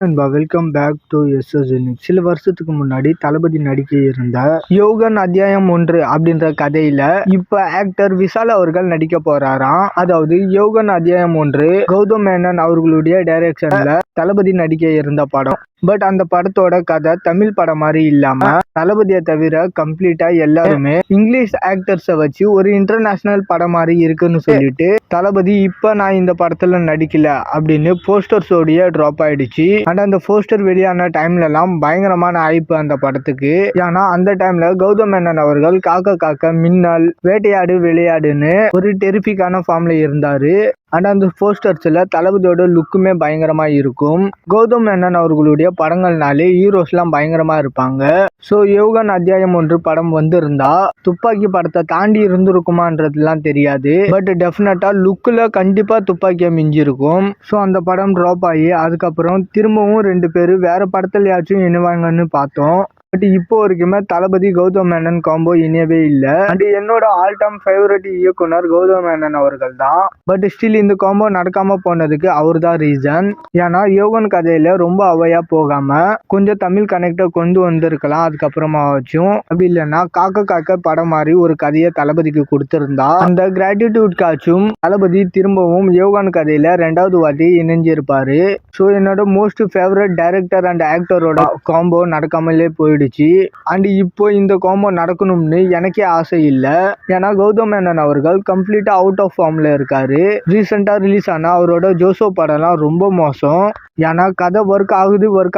நண்பா welcome back to SS unique. சில வருஷத்துக்கு முன்னாடி தளபதி நடிக்க இருந்த யோகன் அத்தியாயம் 1 அப்படின்ற கதையில இப்ப ஆக்டர் விஷால் அவர்கள் நடிக்க போறாராம். அதாவது யோகன் அத்தியாயம் 1 கௌதம் மேனன் அவர்களுடைய டைரக்ஷன்ல தளபதி நடிக்க இருந்த படம். பட் அந்த படத்தோட கதை தமிழ் படம் மாதிரி இல்லாம தளபதியை தவிர கம்ப்ளீட்டா எல்லாருமே இங்கிலீஷ் ஆக்டர்ஸை வச்சு ஒரு இன்டர்நேஷனல் படம் மாதிரி இருக்குன்னு சொல்லிட்டு தளபதி இப்ப நான் இந்த படத்துல நடிக்கல அப்படின்னு போஸ்டர்ஸோடைய டிராப் ஆயிடுச்சு. அண்ட் அந்த போஸ்டர் வெளியான டைம்ல எல்லாம் பயங்கரமான ஹைப் அந்த படத்துக்கு. ஏன்னா அந்த டைம்ல கௌதம் மேனன் அவர்கள் காக்க காக்க மின்னல் வேட்டையாடு விளையாடுன்னு ஒரு டெரிஃபிக்கான ஃபார்ம்ல இருந்தாரு. அண்ட் அந்த போஸ்டர்ஸ்ல தளபதியோட லுக்குமே பயங்கரமா இருக்கும். கௌதம் மேனன் அவர்களுடைய படங்கள்னாலே ஹீரோஸ் எல்லாம் பயங்கரமா இருப்பாங்க. ஸோ யோகன் அத்தியாயம் 1 படம் வந்திருந்தா துப்பாக்கி படத்தை தாண்டி இருந்திருக்குமான்றதுலாம் தெரியாது. பட் டெஃபினட்டா லுக்ல கண்டிப்பா துப்பாக்கியை மிஞ்சிருக்கும். ஸோ அந்த படம் ட்ராப் ஆகி அதுக்கப்புறம் திரும்பவும் 2 பேர் வேற படத்துலயாச்சும் இணைவாங்கன்னு பார்த்தோம். பட் இப்போ வரைக்குமே தளபதி கௌதம் மேனன் காம்போ இணையவே இல்லை. அண்ட் என்னோட ஆல் டைம் ஃபேவரட் இயக்குனர் கௌதம் மேனன் அவர்கள் தான். பட் ஸ்டில் இந்த காம்போ நடக்காம போனதுக்கு அவர் தான் ரீசன். ஏன்னா யோகன் கதையில ரொம்ப அவையா போகாம கொஞ்சம் தமிழ் கனெக்டை கொண்டு வந்திருக்கலாம் அதுக்கப்புறமா வச்சும். அப்படி இல்லைன்னா காக்க காக்க படம் மாதிரி ஒரு கதையை தளபதிக்கு கொடுத்திருந்தா அந்த கிராட்டிடியூட் காச்சும் தளபதி திரும்பவும் யோகன் கதையில 2வது வாட்டி இணைஞ்சிருப்பாரு. ஸோ என்னோட மோஸ்ட் ஃபேவரட் டைரக்டர் அண்ட் ஆக்டரோட காம்போ நடக்காமலே போயிடுச்சு. அண்ட் இப்போ இந்த காம்போ நடக்கணும்னு எனக்கே ஆசை இல்லை. ஏன்னா கௌதம் மேனன் அவர்கள் கம்ப்ளீட்டா அவுட் ஆஃப் ஃபார்ம்ல இருக்காரு. ரீசெண்டா ரிலீஸ் ஆன அவரோட ஜோசோ படம்லாம் ரொம்ப மோசம். ஏன்னா கதை ஒர்க்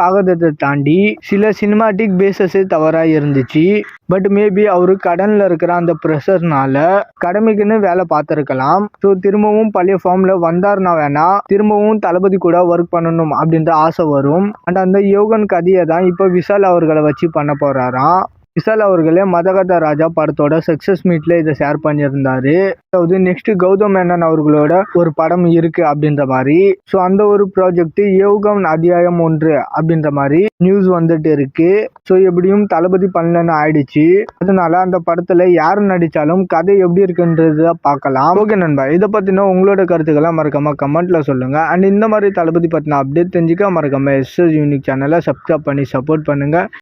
ஆகுறதை தாண்டி சில சினிமாட்டிக் பேசஸே தவறா இருந்துச்சு. பட் மேபி அவரு கடன்ல இருக்கிற அந்த ப்ரெஷர்னால கடமைக்குன்னு வேலை பார்த்துருக்கலாம். ஸோ திரும்பவும் பழைய ஃபார்ம்ல வந்தாருன்னா வேணா திரும்பவும் தளபதி கூட ஒர்க் பண்ணணும் அப்படின்ற ஆசை வரும். அண்ட் அந்த யோகன் கதையை தான் இப்போ விஷால் அவர்களை வச்சு பண்ண போறாராம். விஷால் அவர்களே மதகத ராஜா படத்தோட சக்சஸ் மீட்ல இதை ஷேர் பண்ணியிருந்தாரு. அதாவது நெக்ஸ்ட் கௌதம் மேனன் அவர்களோட ஒரு படம் இருக்கு அப்படின்ற மாதிரி. ஸோ அந்த ஒரு ப்ராஜெக்ட் யோகன் அத்தியாயம் 1 அப்படின்ற மாதிரி நியூஸ் வந்துட்டு இருக்கு. ஸோ எப்படியும் தளபதி பண்ணலன்னு ஆயிடுச்சு. அதனால அந்த படத்துல யாரு நடிச்சாலும் கதை எப்படி இருக்குன்றத பார்க்கலாம். ஓகே நண்பா, இதை பத்தின உங்களோட கருத்துக்களை மறக்காம கமெண்ட்ல சொல்லுங்க. அண்ட் இந்த மாதிரி தளபதி பத்தின அப்டேட் தெரிஞ்சுக்க மறக்காம எஸ்எஸ் யூனிக் சேனலை சப்ஸ்கிரைப் பண்ணி சப்போர்ட் பண்ணுங்க.